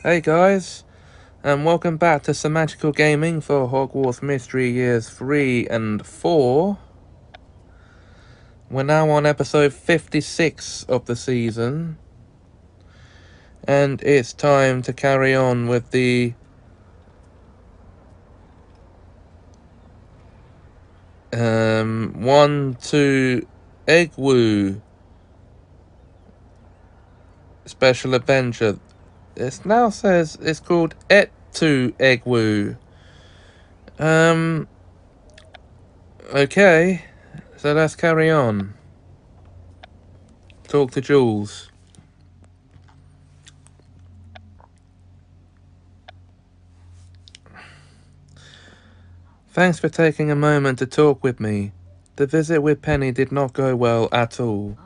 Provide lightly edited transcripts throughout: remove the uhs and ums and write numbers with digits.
Hey guys, and welcome back to Semajical Gaming for Hogwarts Mystery Years 3 and 4. We're now on episode 56 of the season, and it's time to carry on with the one to Egwus special adventure. It now says it's called Et to Egwus. Okay, so let's carry on. Talk to Jules. Thanks for taking a moment to talk with me. The visit with Penny did not go well at all.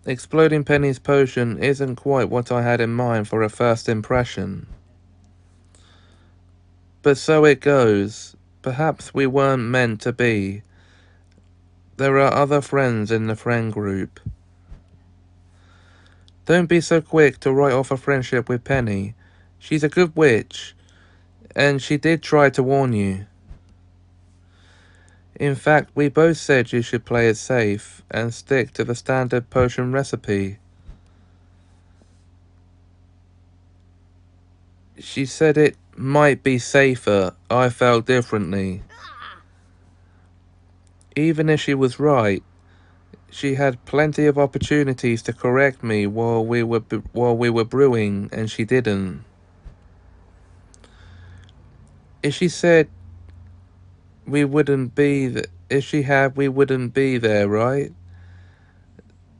Exploding Penny's potion isn't quite what I had in mind for a first impression. But so it goes. Perhaps we weren't meant to be. There are other friends in the friend group. Don't be so quick to write off a friendship with Penny. She's a good witch, and she did try to warn you. In fact, we both said you should play it safe and stick to the standard potion recipe. She said it might be safer. I felt differently. Even if she was right, she had plenty of opportunities to correct me while we were brewing, and she didn't. If she said we wouldn't be if she had, we wouldn't be there, right?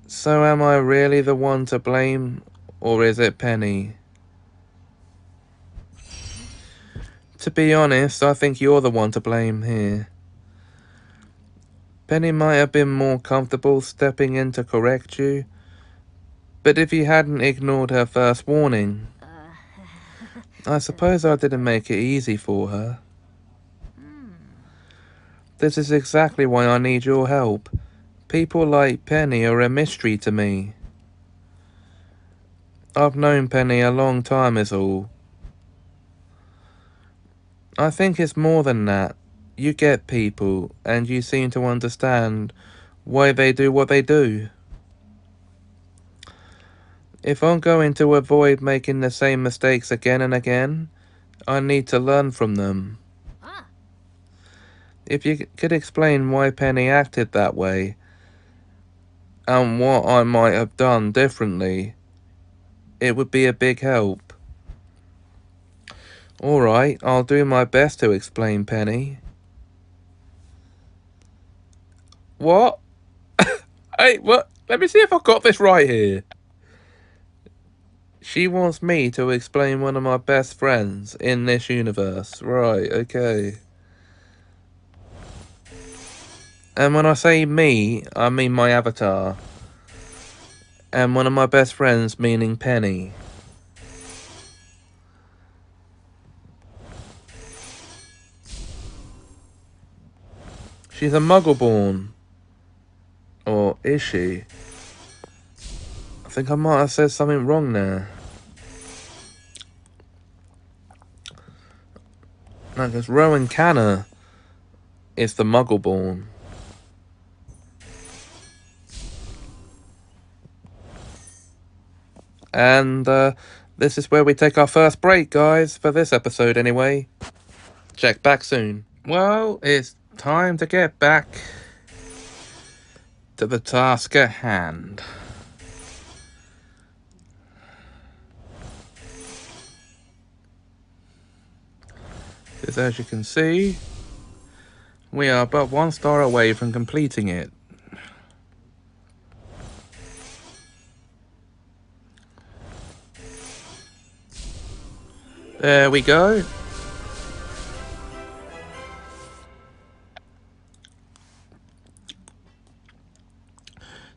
So am I really the one to blame, or is it Penny? To be honest, I think you're the one to blame here. Penny might have been more comfortable stepping in to correct you, but if you hadn't ignored her first warning, I suppose I didn't make it easy for her. This is exactly why I need your help. People like Penny are a mystery to me. I've known Penny a long time is all. I think it's more than that. You get people, and you seem to understand why they do what they do. If I'm going to avoid making the same mistakes again and again, I need to learn from them. If you could explain why Penny acted that way, and what I might have done differently, it would be a big help. Alright, I'll do my best to explain, Penny. What? Hey, what? Let me see if I've got this right here. She wants me to explain one of my best friends in this universe. Right, okay. And when I say me, I mean my avatar. And one of my best friends meaning Penny. She's a muggle-born. Or is she? I think I might have said something wrong there. No, because Rowan Canner is the muggle-born. And this is where we take our first break, guys, for this episode anyway. Check back soon. Well, it's time to get back to the task at hand. Because as you can see, we are but 1 star away from completing it. There we go.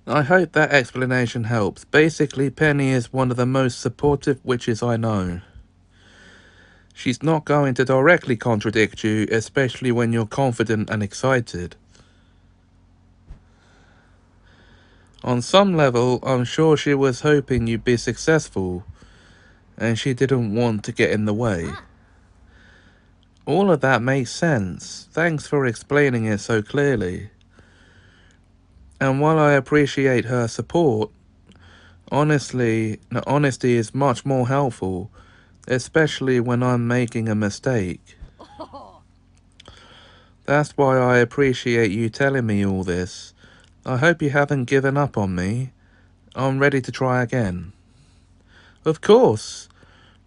I hope that explanation helps. Basically, Penny is one of the most supportive witches I know. She's not going to directly contradict you, especially when you're confident and excited. On some level, I'm sure she was hoping you'd be successful, and she didn't want to get in the way. All of that makes sense. Thanks for explaining it so clearly. And while I appreciate her support, honesty is much more helpful, especially when I'm making a mistake. That's why I appreciate you telling me all this. I hope you haven't given up on me. I'm ready to try again. Of course.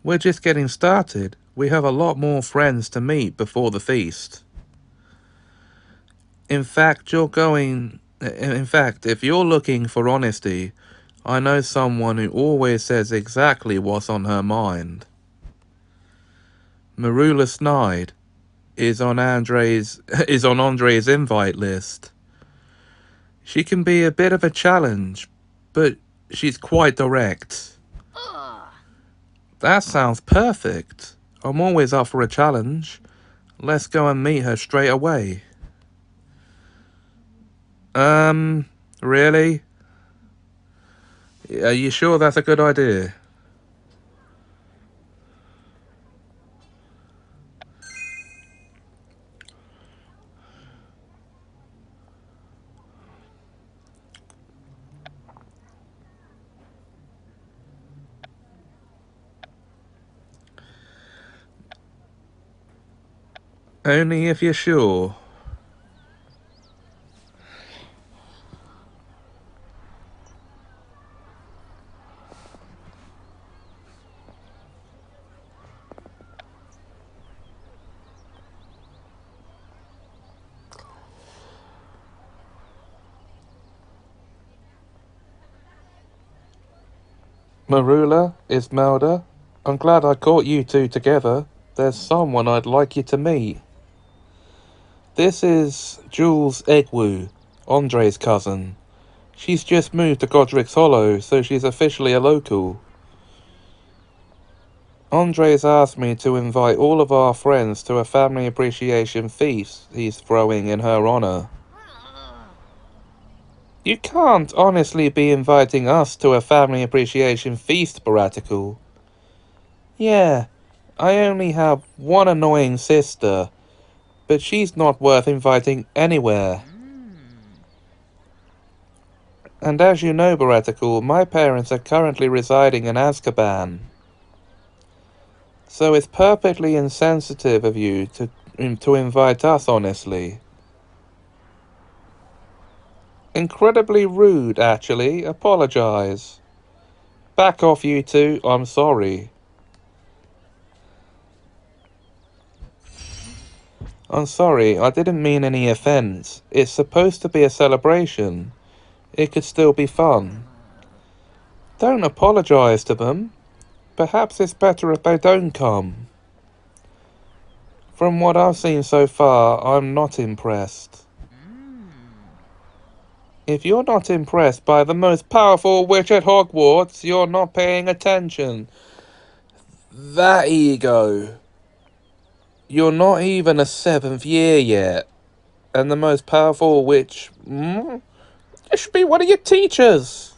We're just getting started. We have a lot more friends to meet before the feast. In fact, if you're looking for honesty, I know someone who always says exactly what's on her mind. Marula Snide is on Andre's invite list. She can be a bit of a challenge, but she's quite direct. That sounds perfect. I'm always up for a challenge. Let's go and meet her straight away. Really? Are you sure that's a good idea? Only if you're sure. Marula, Ismelda, I'm glad I caught you two together. There's someone I'd like you to meet. This is Jules Egwus, Andre's cousin. She's just moved to Godric's Hollow, so she's officially a local. Andre's asked me to invite all of our friends to a family appreciation feast he's throwing in her honor. You can't honestly be inviting us to a family appreciation feast, Baratical. Yeah, I only have one annoying sister, but she's not worth inviting anywhere. And as you know, Baratical, my parents are currently residing in Azkaban. So it's perfectly insensitive of you to invite us, honestly. Incredibly rude, actually. Apologize. Back off, you two. I'm sorry. I'm sorry, I didn't mean any offense. It's supposed to be a celebration. It could still be fun. Don't apologize to them. Perhaps it's better if they don't come. From what I've seen so far, I'm not impressed. If you're not impressed by the most powerful witch at Hogwarts, you're not paying attention. That ego. You're not even a 7th year yet. And the most powerful witch... It should be one of your teachers.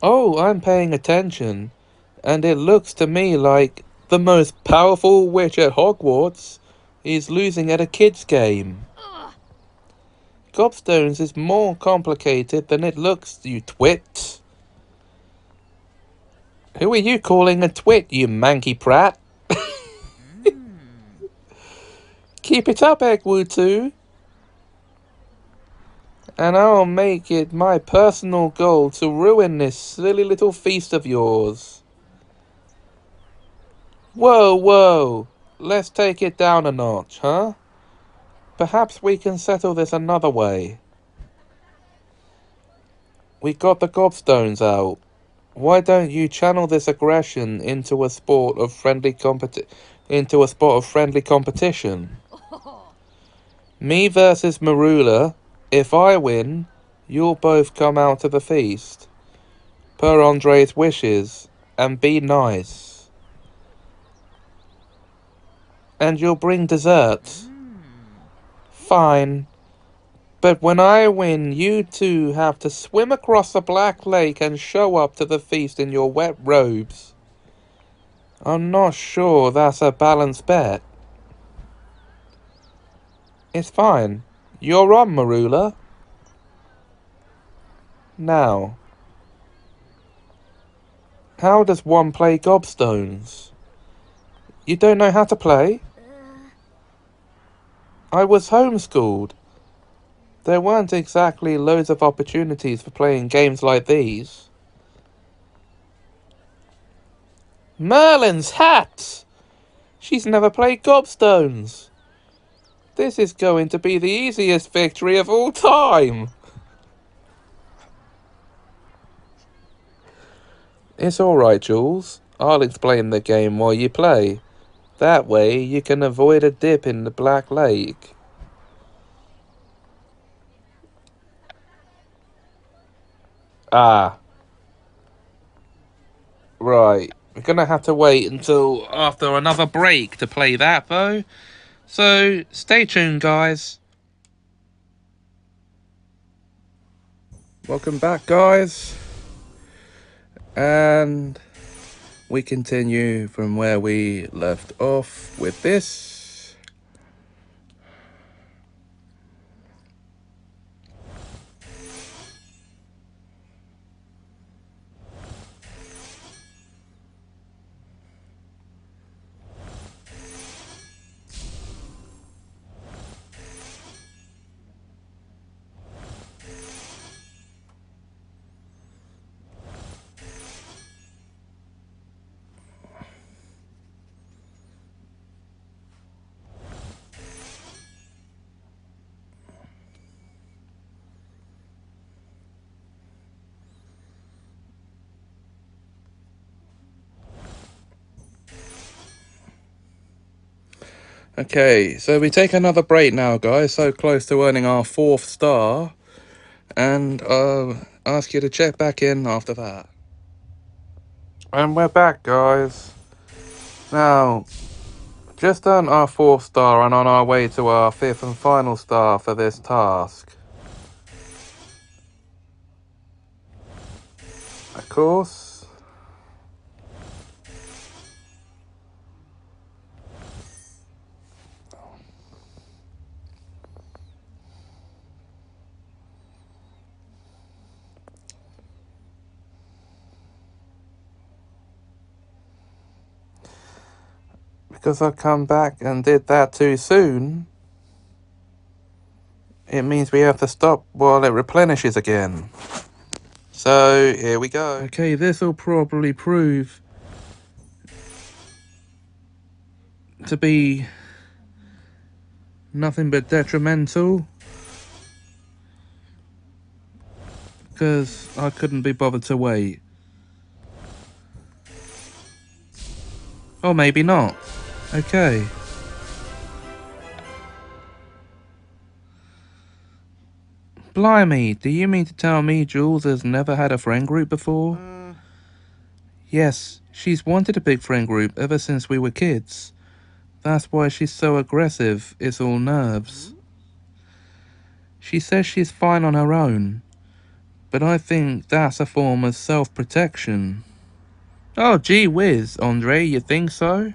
Oh, I'm paying attention. And it looks to me like the most powerful witch at Hogwarts is losing at a kid's game. Gobstones is more complicated than it looks, you twit. Who are you calling a twit, you manky prat? Keep it up, Egwus, and I'll make it my personal goal to ruin this silly little feast of yours. Whoa, whoa, let's take it down a notch, huh? Perhaps we can settle this another way. We got the gobstones out. Why don't you channel this aggression into a sport of friendly competition? Me versus Marula. If I win, you'll both come out to the feast, per Andre's wishes, and be nice. And you'll bring dessert. Fine. But when I win, you two have to swim across the Black Lake and show up to the feast in your wet robes. I'm not sure that's a balanced bet. It's fine. You're on, Marula. Now, how does one play gobstones? You don't know how to play? I was homeschooled. There weren't exactly loads of opportunities for playing games like these. Merlin's hat! She's never played gobstones. This is going to be the easiest victory of all time. It's alright, Jules. I'll explain the game while you play. That way you can avoid a dip in the Black Lake. Ah. Right. We're gonna have to wait until after another break to play that, though. So, stay tuned, guys. Welcome back, guys. And we continue from where we left off with this. Okay, so we take another break now, guys. So close to earning our 4th star. And I'll ask you to check back in after that. And we're back, guys. Now, just earned our 4th star and on our way to our 5th and final star for this task. Of course. Because I come back and did that too soon, it means we have to stop while it replenishes again. So, here we go. Okay, this will probably prove to be nothing but detrimental. Because I couldn't be bothered to wait. Or maybe not. Okay. Blimey, do you mean to tell me Jules has never had a friend group before? Yes, she's wanted a big friend group ever since we were kids. That's why she's so aggressive, it's all nerves. She says she's fine on her own, but I think that's a form of self-protection. Oh, gee whiz, Andre, you think so?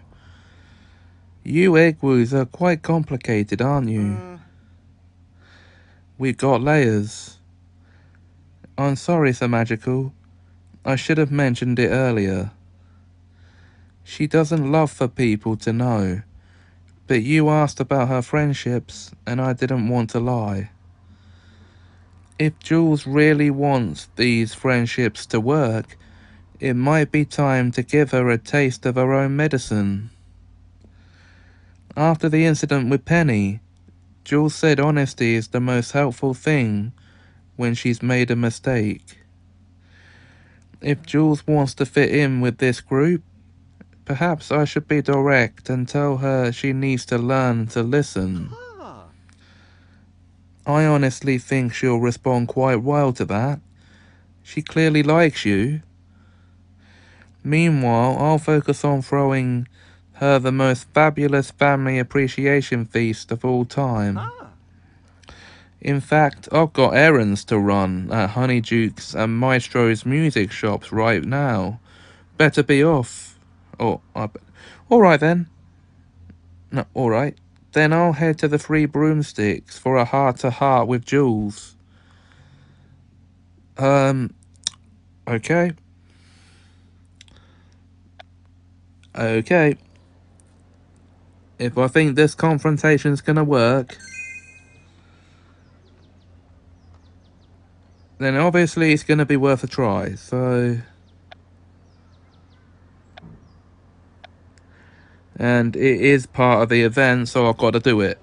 You Egwus are quite complicated, aren't you? We've got layers. I'm sorry, Semajical. I should have mentioned it earlier. She doesn't love for people to know, but you asked about her friendships, and I didn't want to lie. If Jules really wants these friendships to work, it might be time to give her a taste of her own medicine. After the incident with Penny, Jules said honesty is the most helpful thing when she's made a mistake. If Jules wants to fit in with this group, perhaps I should be direct and tell her she needs to learn to listen. I honestly think she'll respond quite well to that. She clearly likes you. Meanwhile, I'll focus on throwing her the most fabulous family appreciation feast of all time. In fact, I've got errands to run at Honeyduke's and Maestro's music shops right now. Better be off. Oh, alright then. No, alright. Then I'll head to the Three Broomsticks for a heart-to-heart with Jules. Okay. Okay. If I think this confrontation's gonna work, then obviously it's gonna be worth a try, so... And it is part of the event, so I've got to do it.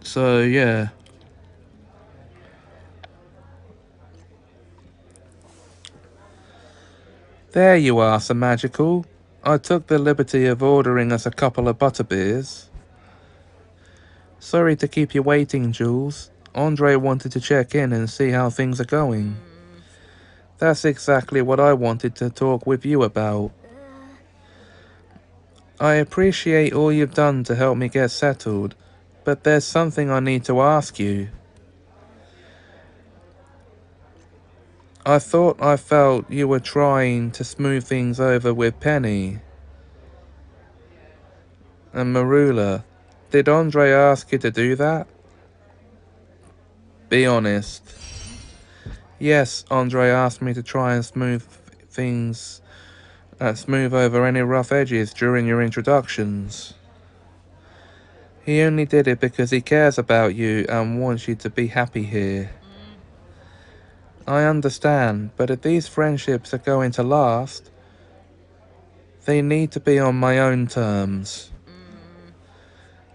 So, yeah. There you are, Semajical. I took the liberty of ordering us a couple of butterbeers. Sorry to keep you waiting, Jules. Andre wanted to check in and see how things are going. That's exactly what I wanted to talk with you about. I appreciate all you've done to help me get settled, but there's something I need to ask you. I thought I felt you were trying to smooth things over with Penny and Marula. Did Andre ask you to do that? Be honest. Yes, Andre asked me to try and smooth over any rough edges during your introductions. He only did it because he cares about you and wants you to be happy here. I understand, but if these friendships are going to last, they need to be on my own terms.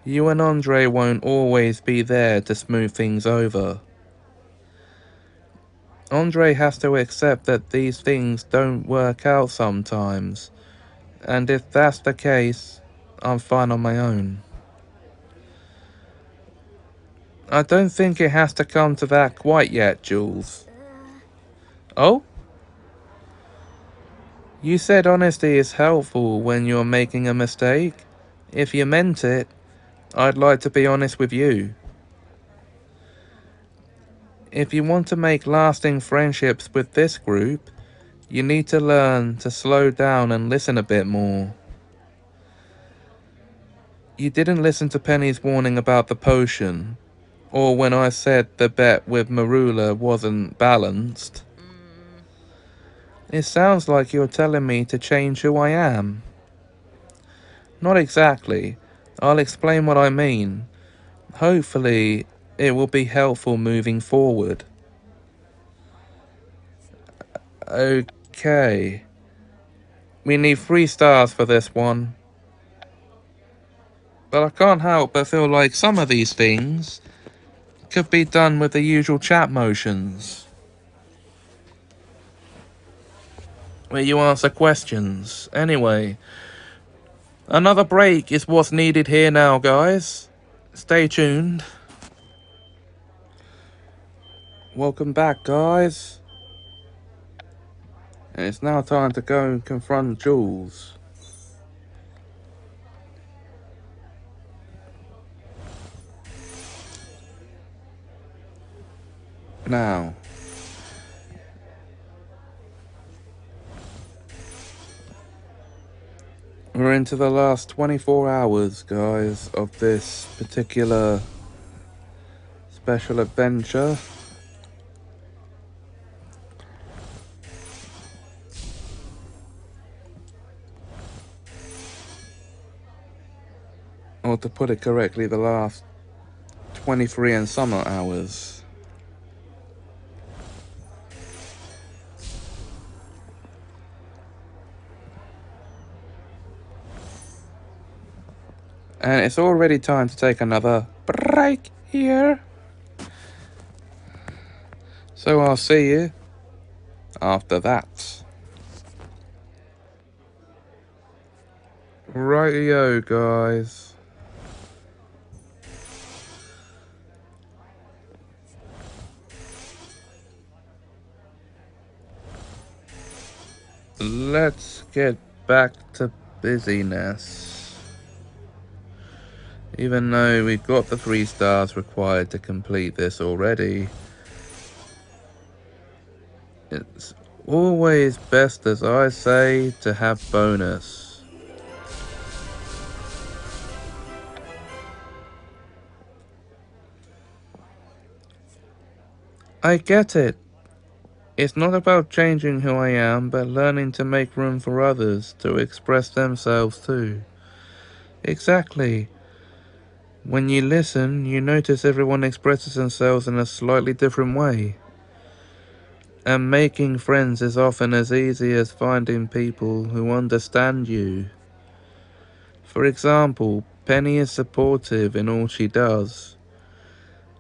You and Andre won't always be there to smooth things over. Andre has to accept that these things don't work out sometimes, and if that's the case, I'm fine on my own. I don't think it has to come to that quite yet, Jules. Oh? You said honesty is helpful when you're making a mistake. If you meant it, I'd like to be honest with you. If you want to make lasting friendships with this group, you need to learn to slow down and listen a bit more. You didn't listen to Penny's warning about the potion, or when I said the bet with Marula wasn't balanced. It sounds like you're telling me to change who I am. Not exactly. I'll explain what I mean. Hopefully, it will be helpful moving forward. Okay. We need 3 stars for this one. But I can't help but feel like some of these things could be done with the usual chat motions, where you answer questions. Anyway, another break is what's needed here now, guys. Stay tuned. Welcome back, guys. And it's now time to go and confront Jules. Now, we're into the last 24 hours, guys, of this particular special adventure. Or to put it correctly, the last 23 and some hours. And it's already time to take another break here. So I'll see you after that. Rightio, guys. Let's get back to busyness. Even though we've got the 3 stars required to complete this already, it's always best, as I say, to have bonus. I get it. It's not about changing who I am, but learning to make room for others to express themselves too. Exactly. When you listen, you notice everyone expresses themselves in a slightly different way. And making friends is often as easy as finding people who understand you. For example, Penny is supportive in all she does,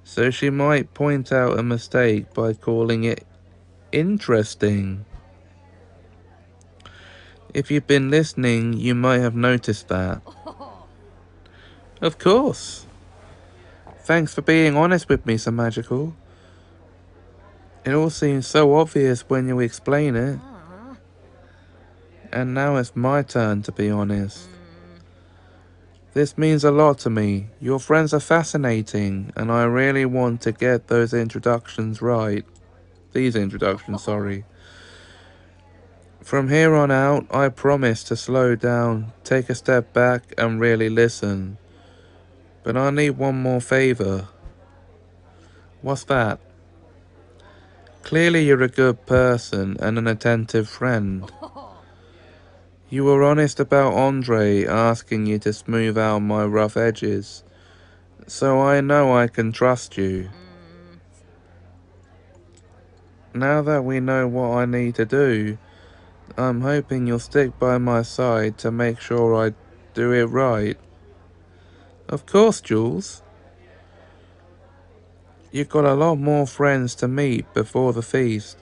so she might point out a mistake by calling it interesting. If you've been listening, you might have noticed that. Of course. Thanks for being honest with me, Semajical. It all seems so obvious when you explain it. And now it's my turn to be honest. This means a lot to me. Your friends are fascinating, and I really want to get those introductions right. These introductions, sorry. From here on out, I promise to slow down, take a step back, and really listen. But I need one more favor. What's that? Clearly you're a good person and an attentive friend. You were honest about Andre asking you to smooth out my rough edges, so I know I can trust you. Now that we know what I need to do, I'm hoping you'll stick by my side to make sure I do it right. Of course, Jules. You've got a lot more friends to meet before the feast.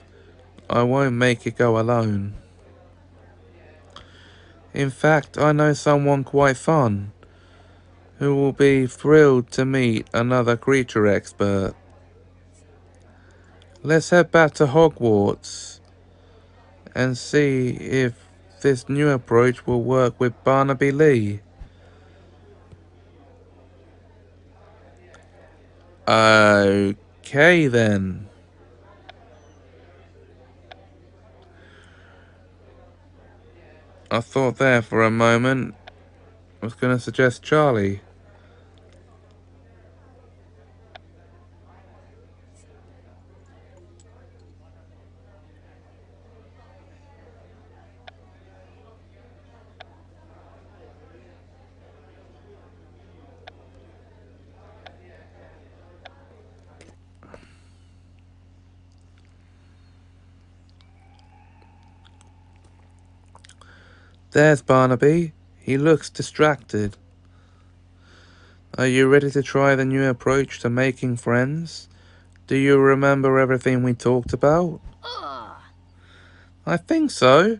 I won't make you go alone. In fact, I know someone quite fun, who will be thrilled to meet another creature expert. Let's head back to Hogwarts and see if this new approach will work with Barnaby Lee. Okay then. I thought there for a moment I was going to suggest Charlie. There's Barnaby. He looks distracted. Are you ready to try the new approach to making friends? Do you remember everything we talked about? I think so.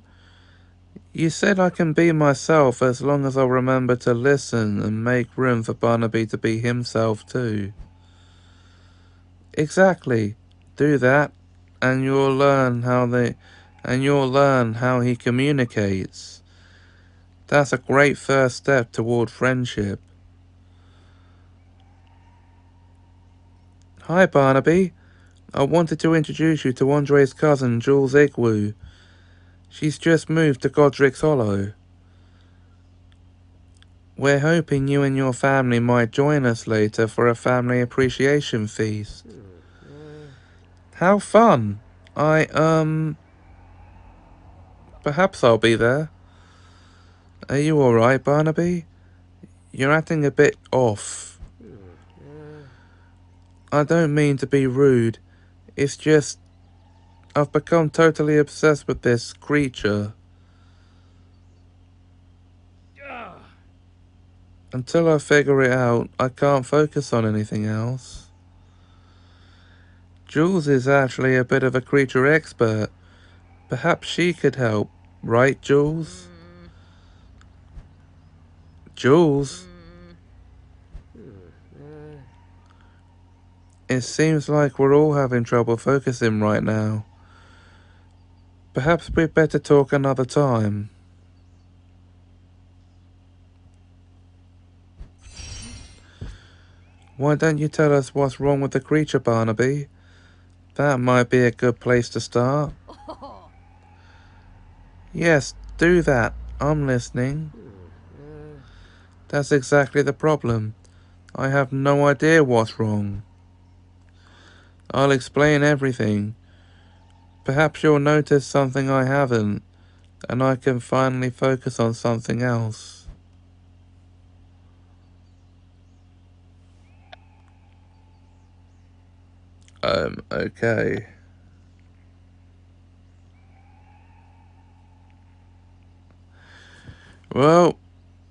You said I can be myself as long as I remember to listen and make room for Barnaby to be himself too. Exactly. Do that, and you'll learn how he communicates. That's a great first step toward friendship. Hi, Barnaby. I wanted to introduce you to Andre's cousin, Jules Egwus. She's just moved to Godric's Hollow. We're hoping you and your family might join us later for a family appreciation feast. How fun! Perhaps I'll be there. Are you alright, Barnaby? You're acting a bit off. I don't mean to be rude. It's just, I've become totally obsessed with this creature. Until I figure it out, I can't focus on anything else. Jules is actually a bit of a creature expert. Perhaps she could help, right, Jules? Jules? It seems like we're all having trouble focusing right now. Perhaps we'd better talk another time. Why don't you tell us what's wrong with the creature, Barnaby? That might be a good place to start. Yes, do that. I'm listening. That's exactly the problem. I have no idea what's wrong. I'll explain everything. Perhaps you'll notice something I haven't, and I can finally focus on something else. Okay. Well,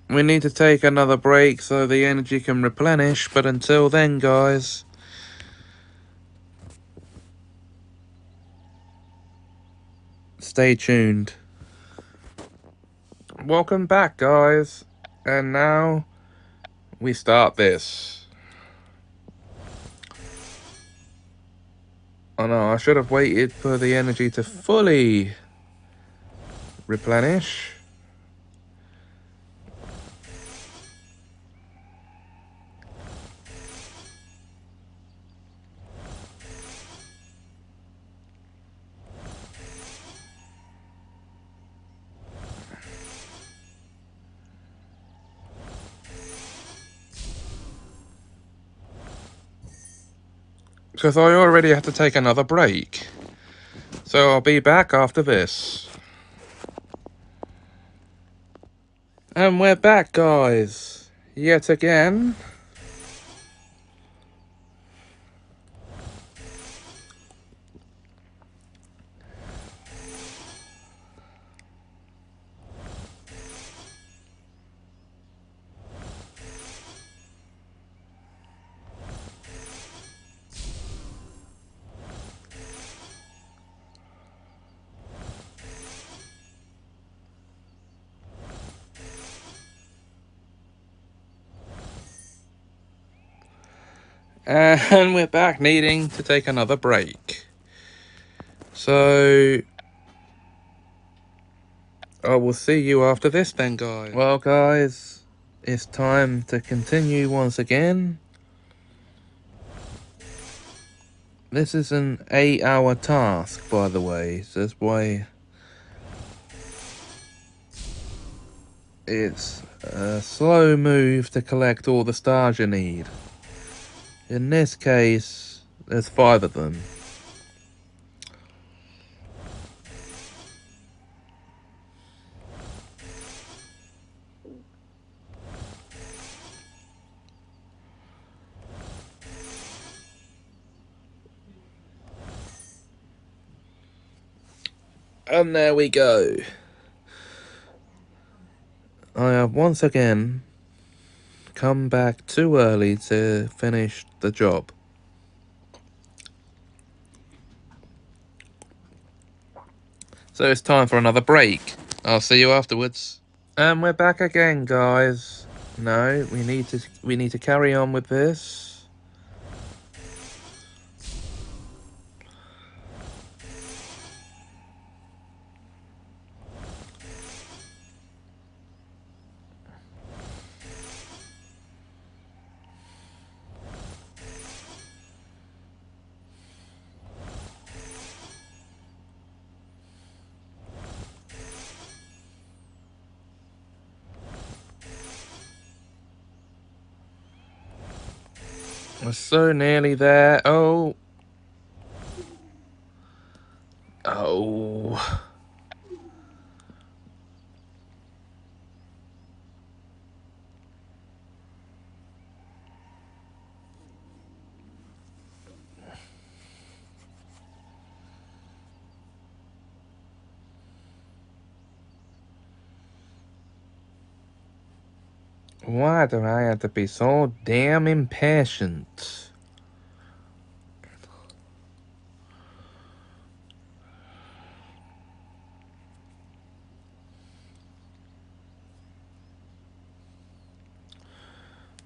we need to take another break so the energy can replenish, but until then, guys, stay tuned. Welcome back, guys. And now we start this. Oh no, I should have waited for the energy to fully replenish. Because I already have to take another break. So I'll be back after this. And we're back, guys. Yet again. And we're back needing to take another break. So I will see you after this then, guys. Well, guys, it's time to continue once again. This is an 8-hour task, by the way, so that's why it's a slow move to collect all the stars you need. In this case, there's 5 of them. And there we go. I have once again come back too early to finish the job. So it's time for another break. I'll see you afterwards. And we're back again, guys. No, we need to carry on with this. We're so nearly there. Oh. Oh. Why do I have to be so damn impatient?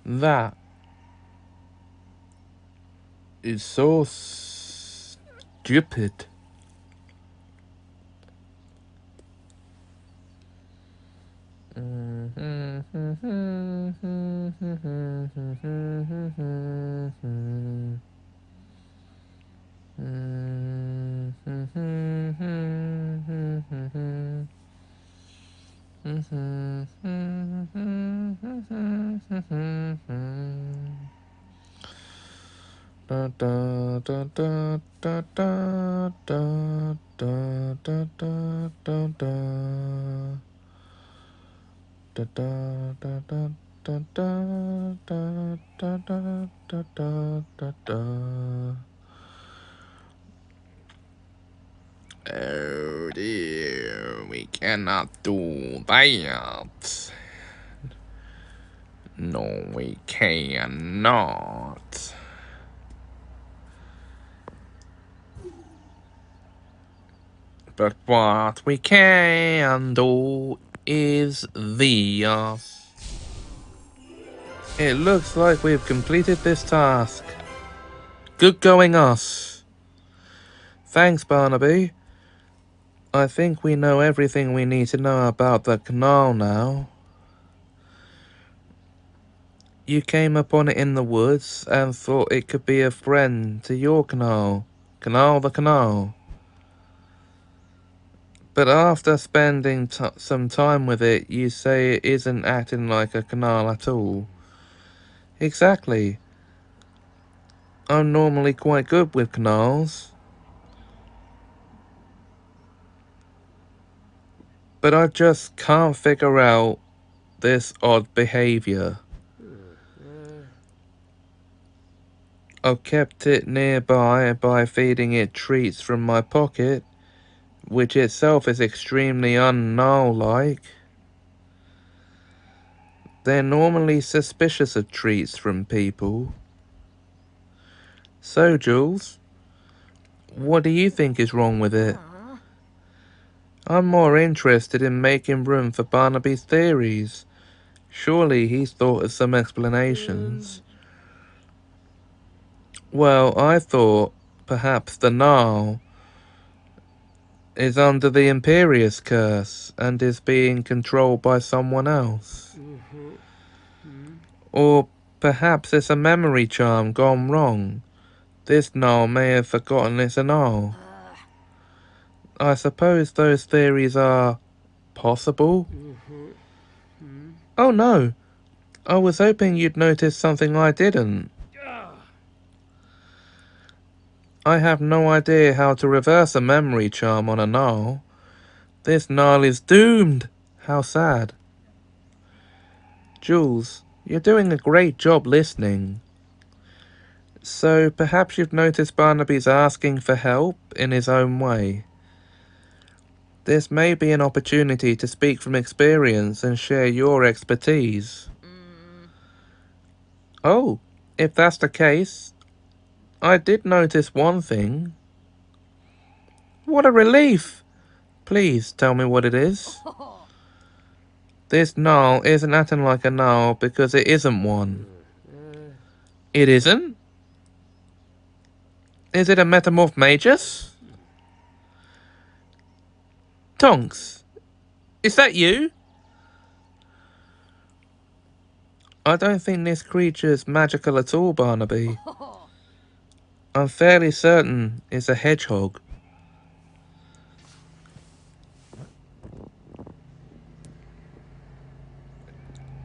That is so stupid. Da, da, da, da, da, da, da, da, da, da, da, da. Da, da, da, da, da, da, da, da, da, da, da, da. Oh dear, we cannot do that. No, we cannot. But what we can do is this. It looks like we've completed this task. Good going, us. Thanks, Barnaby. I think we know everything we need to know about the canal now. You came upon it in the woods and thought it could be a friend to your canal. Canal the canal. But after spending some time with it, you say it isn't acting like a canal at all. Exactly. I'm normally quite good with canals. But I just can't figure out this odd behavior. I've kept it nearby by feeding it treats from my pocket, which itself is extremely un-Gnoll-like. They're normally suspicious of treats from people. So, Jules, what do you think is wrong with it? I'm more interested in making room for Barnaby's theories. Surely he's thought of some explanations. Well, I thought perhaps the Gnoll is under the Imperious curse and is being controlled by someone else. Or perhaps it's a memory charm gone wrong. This Gnoll may have forgotten it's a Gnoll. I suppose those theories are possible. Oh no, I was hoping you'd notice something I didn't. I have no idea how to reverse a memory charm on a Gnoll. This Gnoll is doomed! How sad. Jules, you're doing a great job listening. So perhaps you've noticed Barnaby's asking for help in his own way. This may be an opportunity to speak from experience and share your expertise. Oh, if that's the case, I did notice one thing. What a relief! Please tell me what it is. This Gnoll isn't acting like a Gnoll because it isn't one. It isn't? Is it a metamorph magus? Tonks, is that you? I don't think this creature's magical at all, Barnaby. I'm fairly certain it's a hedgehog.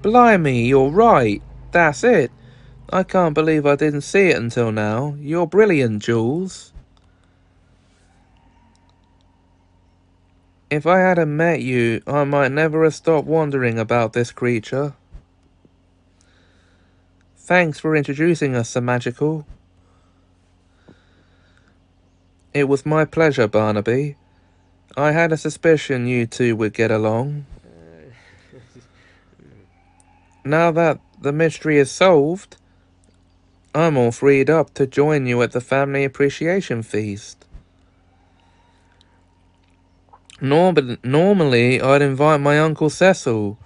Blimey, you're right. That's it. I can't believe I didn't see it until now. You're brilliant, Jules. If I hadn't met you, I might never have stopped wondering about this creature. Thanks for introducing us, Semajical. It was my pleasure, Barnaby. I had a suspicion you two would get along. Now that the mystery is solved, I'm all freed up to join you at the family appreciation feast. Normally, I'd invite my Uncle Cecil,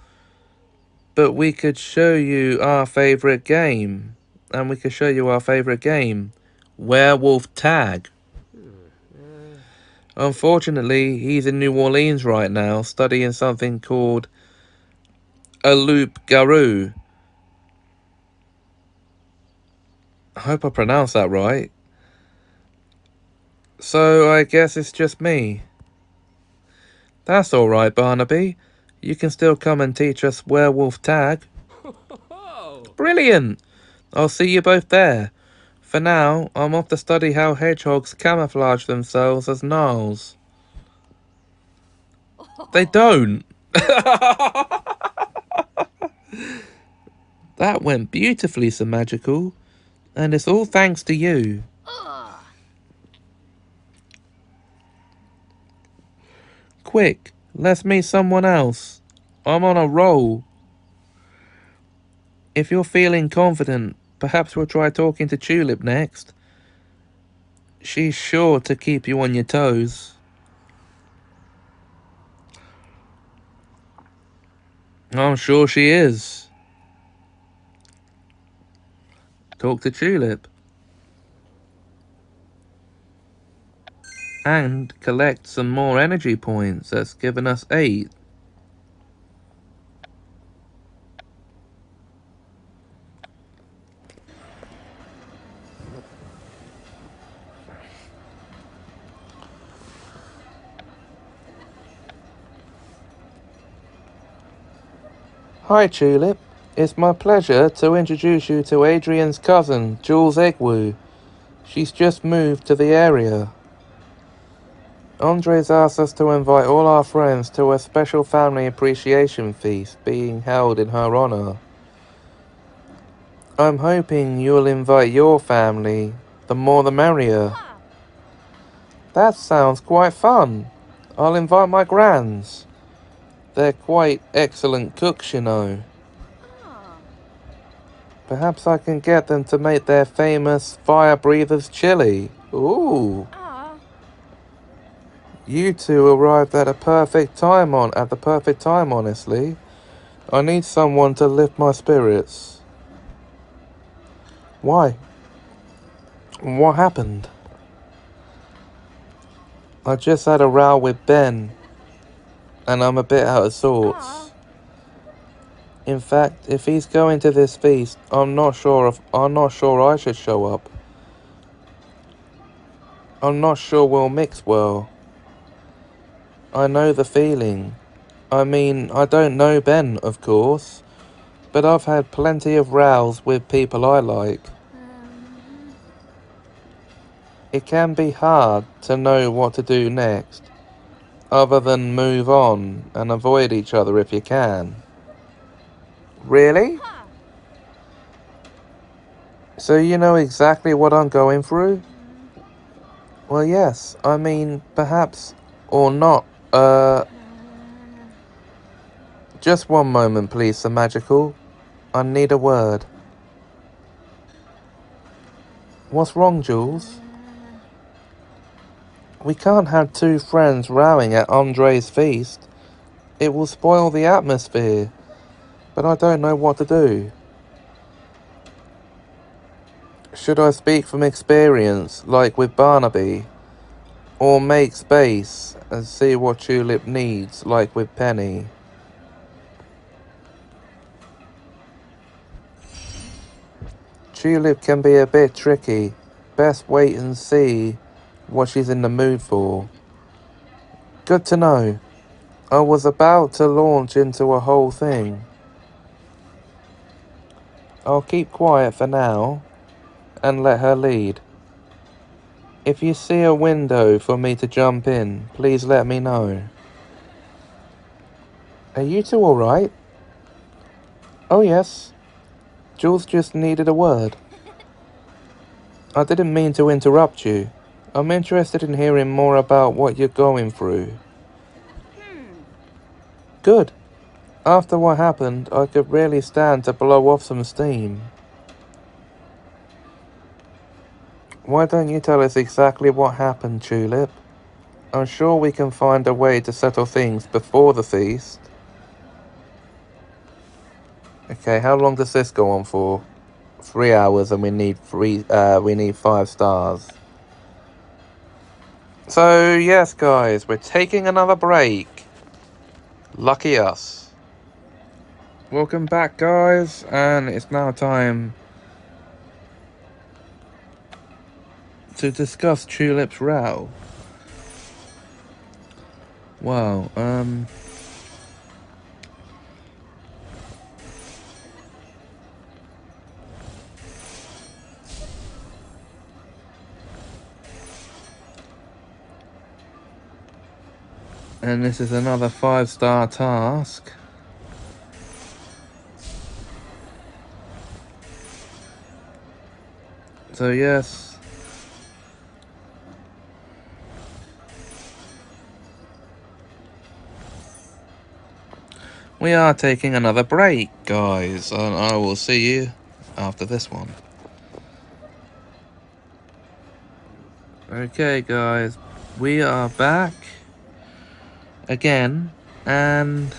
but we could show you our favourite game. And we could show you our favourite game, Werewolf Tag. Unfortunately, he's in New Orleans right now, studying something called a Loup Garou. I hope I pronounced that right. So I guess it's just me. That's alright, Barnaby. You can still come and teach us werewolf tag. Brilliant! I'll see you both there. For now, I'm off to study how hedgehogs camouflage themselves as gnolls. They don't! That went beautifully, Semajical, and it's all thanks to you. Quick, let's meet someone else. I'm on a roll. If you're feeling confident, perhaps we'll try talking to Tulip next. She's sure to keep you on your toes. I'm sure she is. Talk to Tulip. And collect some more energy points. That's given us 8. Hi Tulip. It's my pleasure to introduce you to Adrian's cousin, Jules Egwus. She's just moved to the area. Andre's asked us to invite all our friends to a special family appreciation feast being held in her honor. I'm hoping you'll invite your family. The more the merrier. That sounds quite fun. I'll invite my grands. They're quite excellent cooks, you know. Perhaps I can get them to make their famous fire breathers chili. Ooh. You two arrived at the perfect time, honestly. I need someone to lift my spirits. Why? What happened? I just had a row with Ben, and I'm a bit out of sorts. In fact, if he's going to this feast, I'm not sure I should show up. I'm not sure we'll mix well. I know the feeling. I mean, I don't know Ben, of course, but I've had plenty of rows with people I like. It can be hard to know what to do next, other than move on and avoid each other if you can. Really? So you know exactly what I'm going through? Well, yes, I mean, perhaps, or not, just one moment, please, Semajical. I need a word. What's wrong, Jules? We can't have two friends rowing at Andre's feast. It will spoil the atmosphere, but I don't know what to do. Should I speak from experience, like with Barnaby? Or make space and see what Tulip needs, like with Penny? Tulip can be a bit tricky. Best wait and see what she's in the mood for. Good to know. I was about to launch into a whole thing. I'll keep quiet for now and let her lead. If you see a window for me to jump in, please let me know. Are you two alright? Oh yes. Jules just needed a word. I didn't mean to interrupt you. I'm interested in hearing more about what you're going through. Good. After what happened, I could really stand to blow off some steam. Why don't you tell us exactly what happened, Tulip? I'm sure we can find a way to settle things before the feast. Okay, how long does this go on for? 3 hours, and we need 5 stars. So yes, guys, we're taking another break. Lucky us. Welcome back, guys, and it's now time to discuss Tulip's row. Wow, And this is another 5-star task. So yes, we are taking another break, guys, and I will see you after this one. Okay, guys, we are back again, and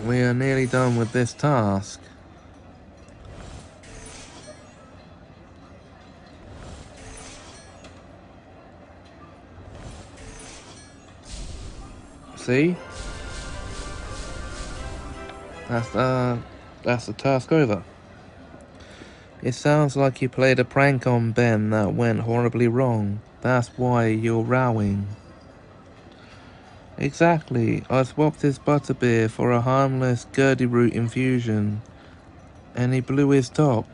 we are nearly done with this task. See? That's the task over. It sounds like you played a prank on Ben that went horribly wrong. That's why you're rowing. Exactly. I swapped his butterbeer for a harmless Gurdy root infusion, and he blew his top.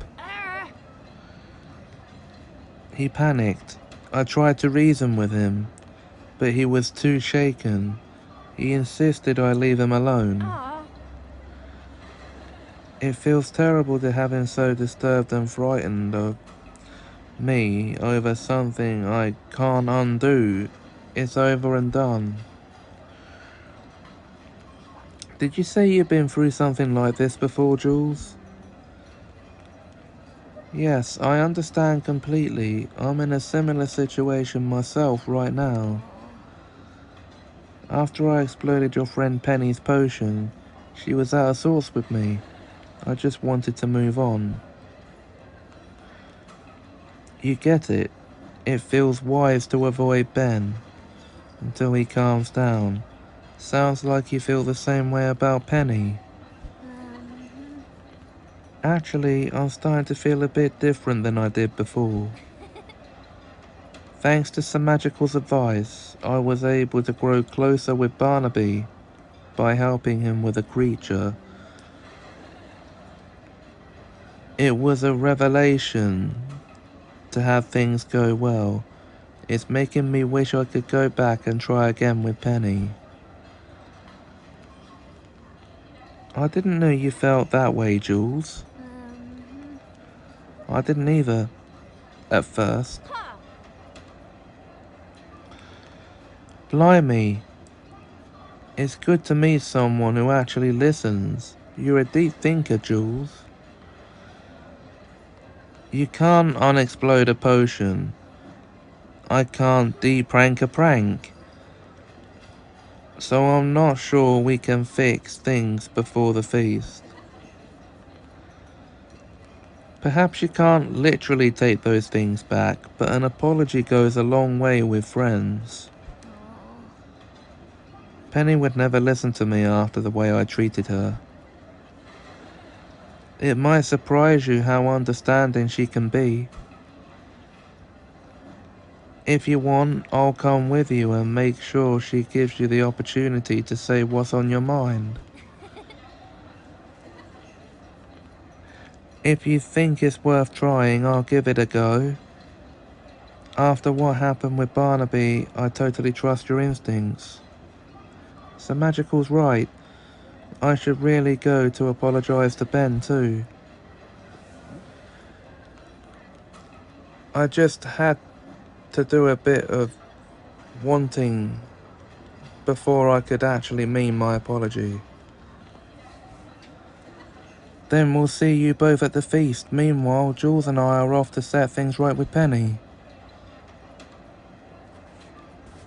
He panicked. I tried to reason with him, but he was too shaken. He insisted I leave him alone. It feels terrible to have him so disturbed and frightened of me over something I can't undo. It's over and done. Did you say you've been through something like this before, Jules? Yes, I understand completely. I'm in a similar situation myself right now. After I exploded your friend Penny's potion, she was out of sorts with me. I just wanted to move on. You get it. It feels wise to avoid Ben until he calms down. Sounds like you feel the same way about Penny. Actually, I'm starting to feel a bit different than I did before. Thanks to Semagical's advice, I was able to grow closer with Barnaby by helping him with a creature. It was a revelation to have things go well. It's making me wish I could go back and try again with Penny. I didn't know you felt that way, Jules. I didn't either, at first. Blimey. It's good to meet someone who actually listens. You're a deep thinker, Jules. You can't unexplode a potion. I can't de-prank a prank. So I'm not sure we can fix things before the feast. Perhaps you can't literally take those things back, but an apology goes a long way with friends. Penny would never listen to me after the way I treated her. It might surprise you how understanding she can be. If you want, I'll come with you and make sure she gives you the opportunity to say what's on your mind. If you think it's worth trying, I'll give it a go. After what happened with Barnaby, I totally trust your instincts. Semagical's right. I should really go to apologise to Ben too. I just had to do a bit of wanting before I could actually mean my apology. Then we'll see you both at the feast. Meanwhile, Jules and I are off to set things right with Penny.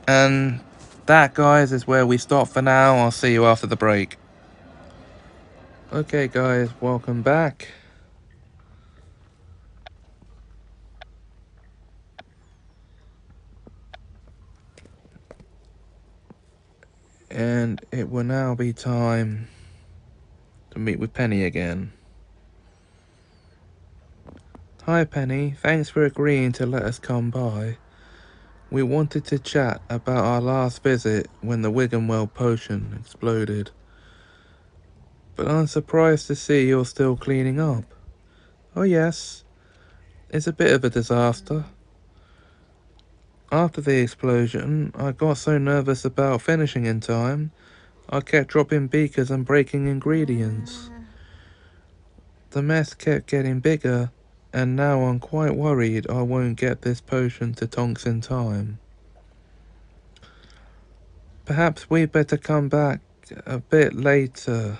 And that, guys, is where we stop for now. I'll see you after the break. Okay, guys, welcome back. And it will now be time to meet with Penny again. Hi Penny, thanks for agreeing to let us come by. We wanted to chat about our last visit when the Wiggenweld potion exploded. But I'm surprised to see you're still cleaning up. Oh yes, it's a bit of a disaster. After the explosion, I got so nervous about finishing in time, I kept dropping beakers and breaking ingredients. The mess kept getting bigger, and now I'm quite worried I won't get this potion to Tonks in time. Perhaps we'd better come back a bit later.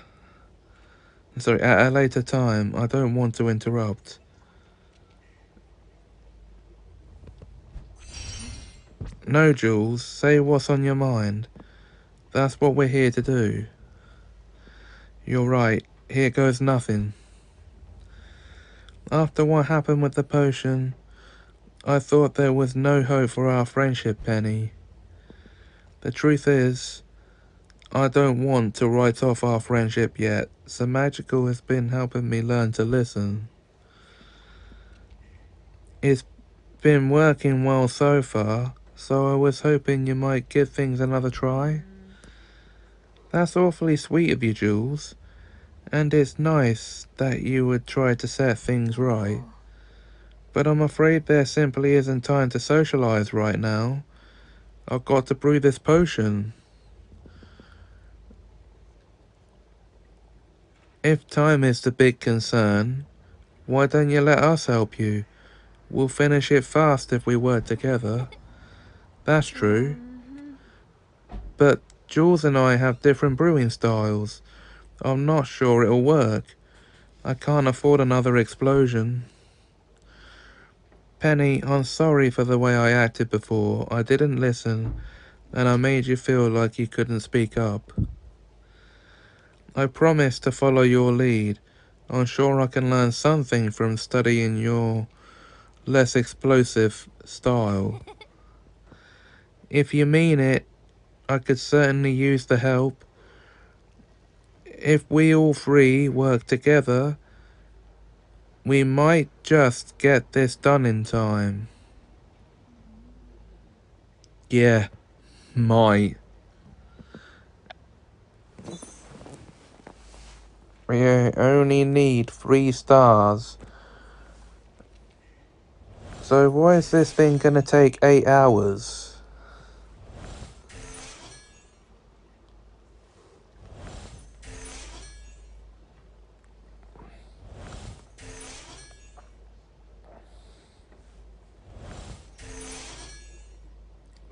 Sorry, at a later time. I don't want to interrupt. No, Jules, say what's on your mind. That's what we're here to do. You're right, here goes nothing. After what happened with the potion, I thought there was no hope for our friendship, Penny. The truth is, I don't want to write off our friendship yet. Semajical has been helping me learn to listen. It's been working well so far, so I was hoping you might give things another try. That's awfully sweet of you, Jules. And it's nice that you would try to set things right. But I'm afraid there simply isn't time to socialize right now. I've got to brew this potion. If time is the big concern, why don't you let us help you? We'll finish it fast if we work together. That's true. But Jules and I have different brewing styles. I'm not sure it'll work. I can't afford another explosion. Penny, I'm sorry for the way I acted before. I didn't listen, and I made you feel like you couldn't speak up. I promise to follow your lead. I'm sure I can learn something from studying your less explosive style. If you mean it, I could certainly use the help. If we all three work together, we might just get this done in time. Yeah, might. We only need 3 stars. So why is this thing gonna take 8 hours?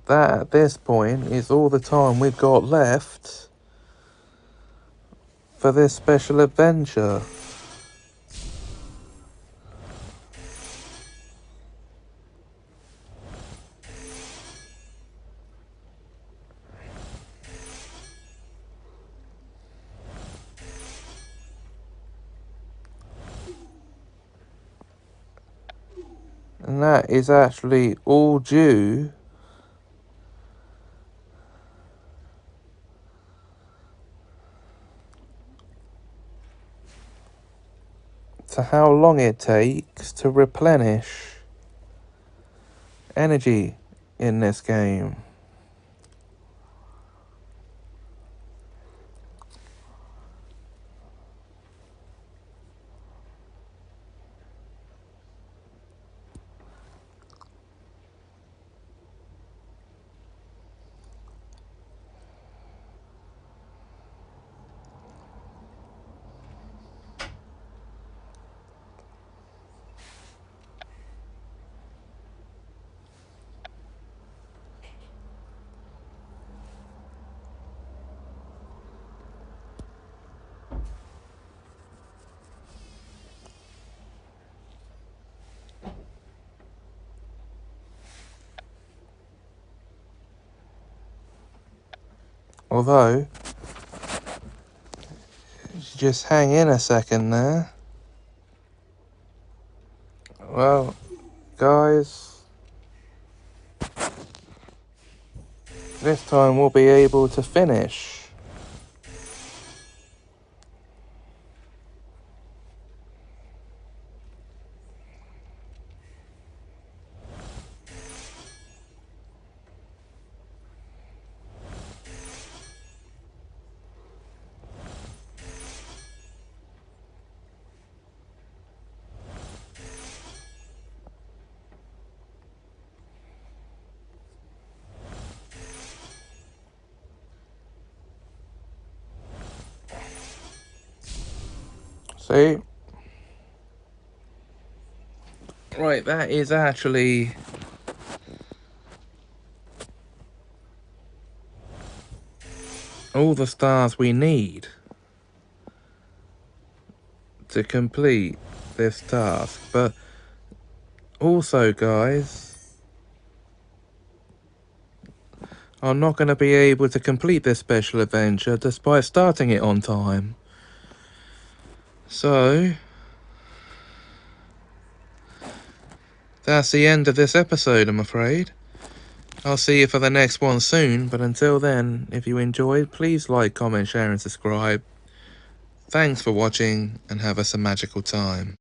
That at this point is all the time we've got left for this special adventure. And that is actually all due to how long it takes to replenish energy in this game. Although, just hang in a second there. Well, guys, this time we'll be able to finish. See? Right, that is actually all the stars we need to complete this task. But also, guys, I'm not going to be able to complete this special adventure despite starting it on time. So that's the end of this episode, I'm afraid. I'll see you for the next one soon, but until then, if you enjoyed, please like, comment, share and subscribe. Thanks for watching, and have a Semajical time.